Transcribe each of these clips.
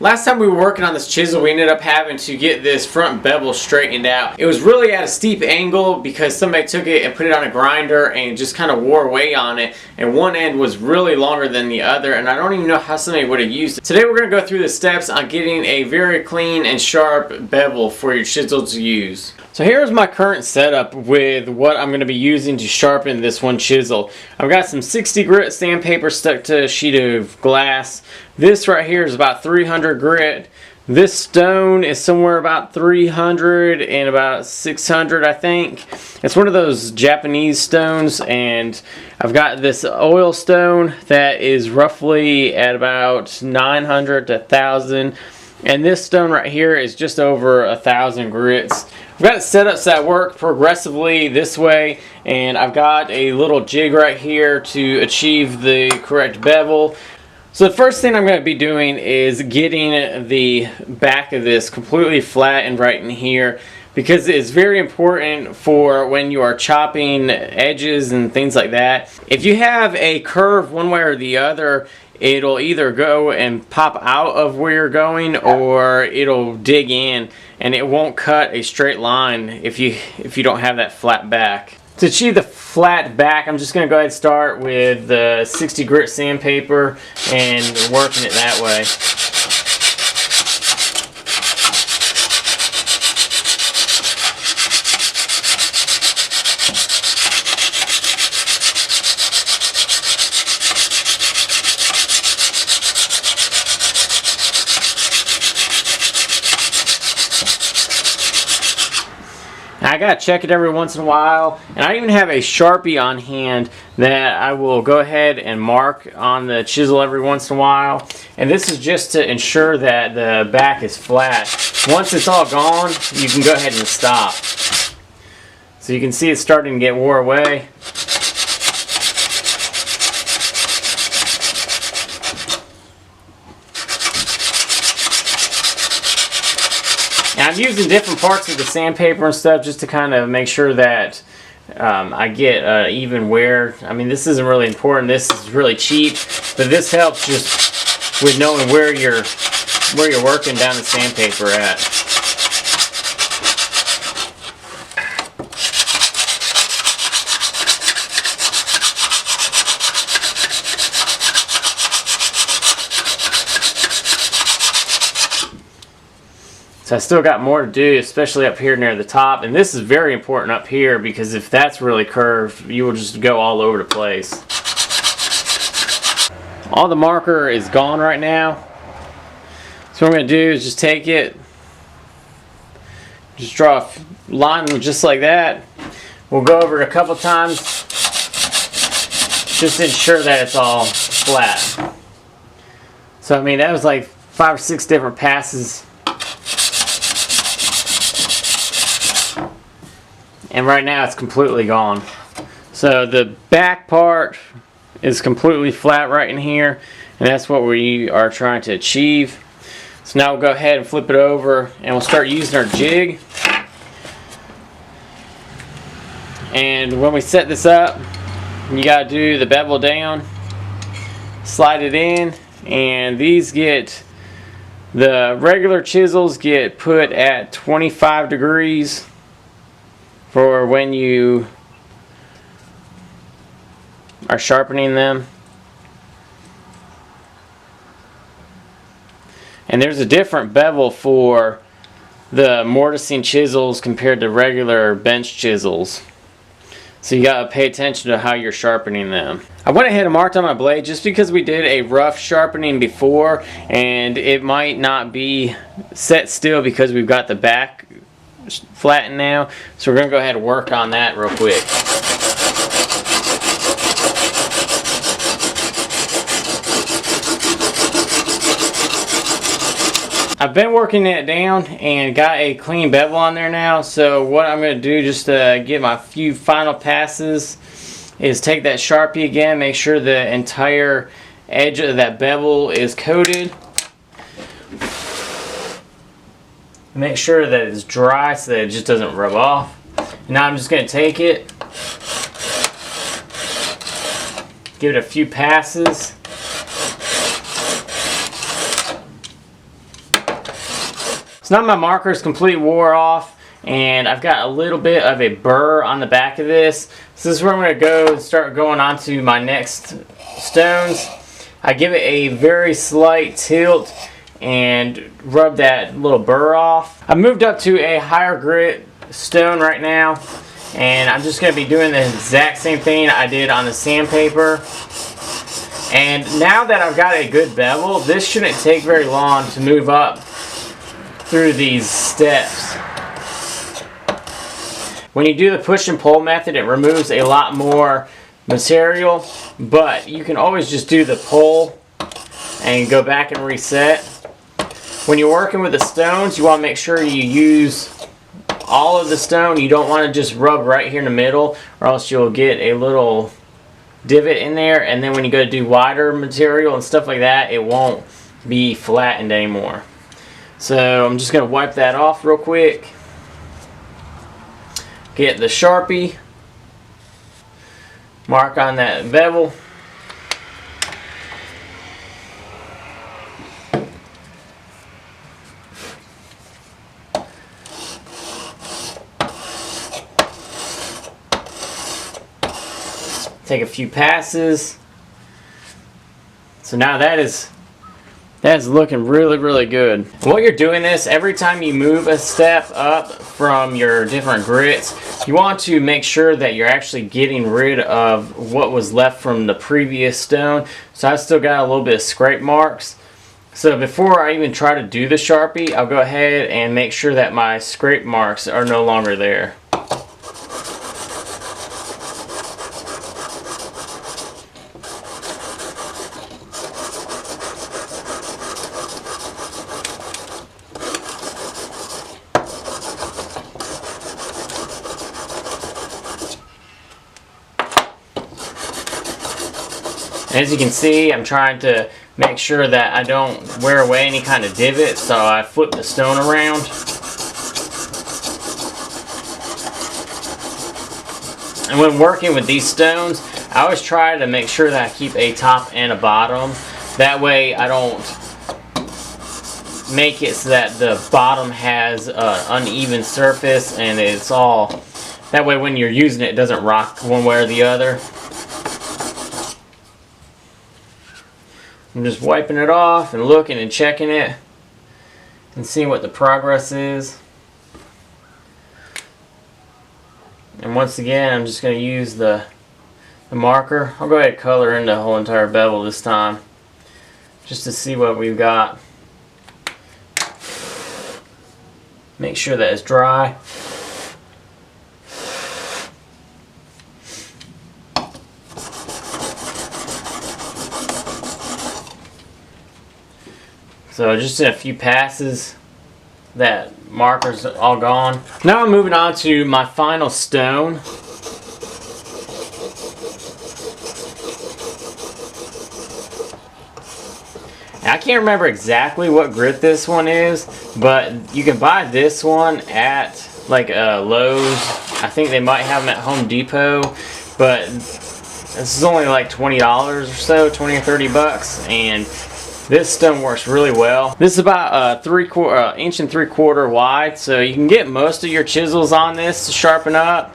Last time we were working on this chisel, we ended up having to get this front bevel straightened out. It was really at a steep angle because somebody took it and put it on a grinder and just kind of wore away on it, and one end was really longer than the other, and I don't even know how somebody would have used it. Today we're going to go through the steps on getting a very clean and sharp bevel for your chisel to use. So here's my current setup with what I'm going to be using to sharpen this one chisel. I've got some 60 grit sandpaper stuck to a sheet of glass. This right here is about 300 grit. This stone is somewhere about 300 and about 600, I think. It's one of those Japanese stones, and I've got this oil stone that is roughly at about 900 to 1,000. And this stone right here is just over 1,000 grits. I've got it set up so I work progressively this way, and I've got a little jig right here to achieve the correct bevel. So the first thing I'm going to be doing is getting the back of this completely flat and right in here, because it's very important for when you are chopping edges and things like that. If you have a curve one way or the other, it'll either go and pop out of where you're going, or it'll dig in and it won't cut a straight line if you don't have that flat back. To achieve the flat back, I'm just going to go ahead and start with the 60 grit sandpaper and working it that way. I gotta check it every once in a while, and I even have a Sharpie on hand that I will go ahead and mark on the chisel every once in a while, and this is just to ensure that the back is flat. Once it's all gone, you can go ahead and stop. So you can see it's starting to get wore away. I'm using different parts of the sandpaper and stuff just to kind of make sure that I get even wear. I mean, this isn't really important. This is really cheap, but this helps just with knowing where you're working down the sandpaper at. So I still got more to do, especially up here near the top, and this is very important up here because if that's really curved, you will just go all over the place. All the marker is gone right now. So what I'm going to do is just take it, just draw a line just like that. We'll go over it a couple times just to ensure that it's all flat. So I mean, that was like 5 or 6 different passes. And right now it's completely gone. So the back part is completely flat right in here, and that's what we are trying to achieve. So now we'll go ahead and flip it over and we'll start using our jig. And when we set this up, you gotta do the bevel down, slide it in, and these get, the regular chisels get put at 25 degrees for when you are sharpening them. And there's a different bevel for the mortising chisels compared to regular bench chisels. So you gotta pay attention to how you're sharpening them. I went ahead and marked on my blade just because we did a rough sharpening before, and it might not be set still because we've got the back flattened now. So we're going to go ahead and work on that real quick. I've been working it down and got a clean bevel on there now. So what I'm going to do just to get my few final passes is take that Sharpie again, make sure the entire edge of that bevel is coated. Make sure that it's dry so that it just doesn't rub off. Now I'm just going to take it, give it a few passes, So now my marker is completely wore off, and I've got a little bit of a burr on the back of this. So this is where I'm going to go and start going on to my next stones. I give it a very slight tilt and rub that little burr off. I moved up to a higher grit stone right now, and I'm just going to be doing the exact same thing I did on the sandpaper. And now that I've got a good bevel, this shouldn't take very long to move up through these steps. When you do the push and pull method, it removes a lot more material, but you can always just do the pull and go back and reset. When you're working with the stones, you want to make sure you use all of the stone. You don't want to just rub right here in the middle, or else you'll get a little divot in there, and then when you go to do wider material and stuff like that, it won't be flattened anymore. So I'm just going to wipe that off real quick. Get the Sharpie, mark on that bevel. Take a few passes. So now that is looking really good. While you're doing this, every time you move a step up from your different grits, you want to make sure that you're actually getting rid of what was left from the previous stone. So I've still got a little bit of scrape marks. So before I even try to do the Sharpie, I'll go ahead and make sure that my scrape marks are no longer there. As you can see, I'm trying to make sure that I don't wear away any kind of divot, so I flip the stone around. And when working with these stones, I always try to make sure that I keep a top and a bottom. That way I don't make it so that the bottom has an uneven surface, and it's all, that way when you're using it, it doesn't rock one way or the other. I'm just wiping it off and looking and checking it and seeing what the progress is. And once again, I'm just going to use the marker. I'll go ahead and color in the whole entire bevel this time, just to see what we've got. Make sure that it's dry. So just in a few passes, that marker's all gone. Now I'm moving on to my final stone. I can't remember exactly what grit this one is, but you can buy this one at like Lowe's. I think they might have them at Home Depot, but this is only like $20 or so, 20 or 30 bucks, and this stone works really well. This is about 1 inch and 3/4 wide, so you can get most of your chisels on this to sharpen up.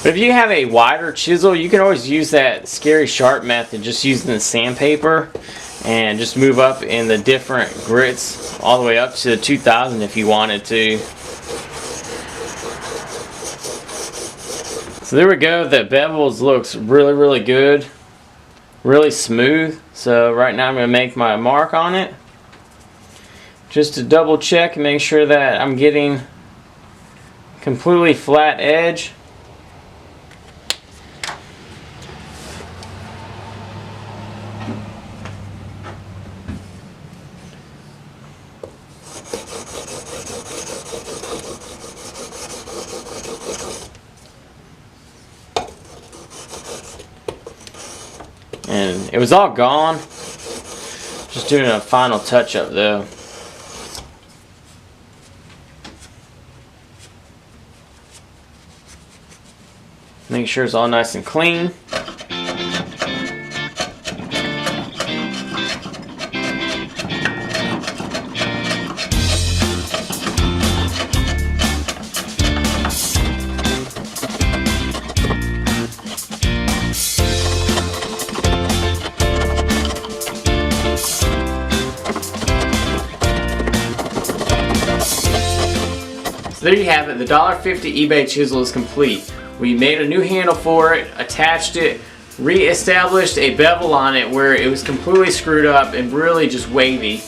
But if you have a wider chisel, you can always use that scary sharp method, just using the sandpaper, and just move up in the different grits all the way up to 2000 if you wanted to. So there we go. The bevels looks really good. Really smooth. So right now I'm going to make my mark on it, just to double check and make sure that I'm getting completely flat edge. And it was all gone. Just doing a final touch up though. Make sure it's all nice and clean. there you have it. The $1.50 eBay chisel is complete. We made a new handle for it, attached it, re-established a bevel on it where it was completely screwed up and really just wavy.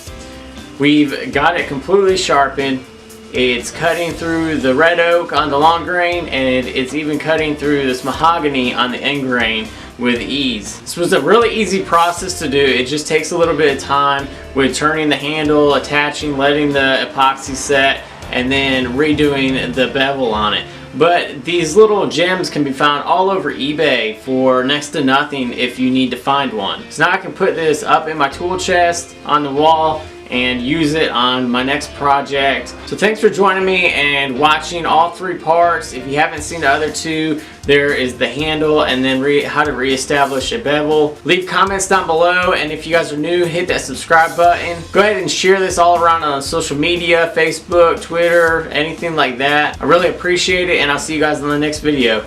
We've got it completely sharpened. It's cutting through the red oak on the long grain, and it's even cutting through this mahogany on the end grain with ease. This was a really easy process to do. It just takes a little bit of time with turning the handle, attaching, letting the epoxy set, and then redoing the bevel on it. But these little gems can be found all over eBay for next to nothing if you need to find one. So now I can put this up in my tool chest on the wall and use it on my next project. So thanks for joining me and watching all 3 parts. If you haven't seen the other 2, there is the handle and then how to reestablish a bevel. Leave comments down below, and if you guys are new, hit that subscribe button. Go ahead and share this all around on social media, Facebook, Twitter, anything like that. I really appreciate it, and I'll see you guys in the next video.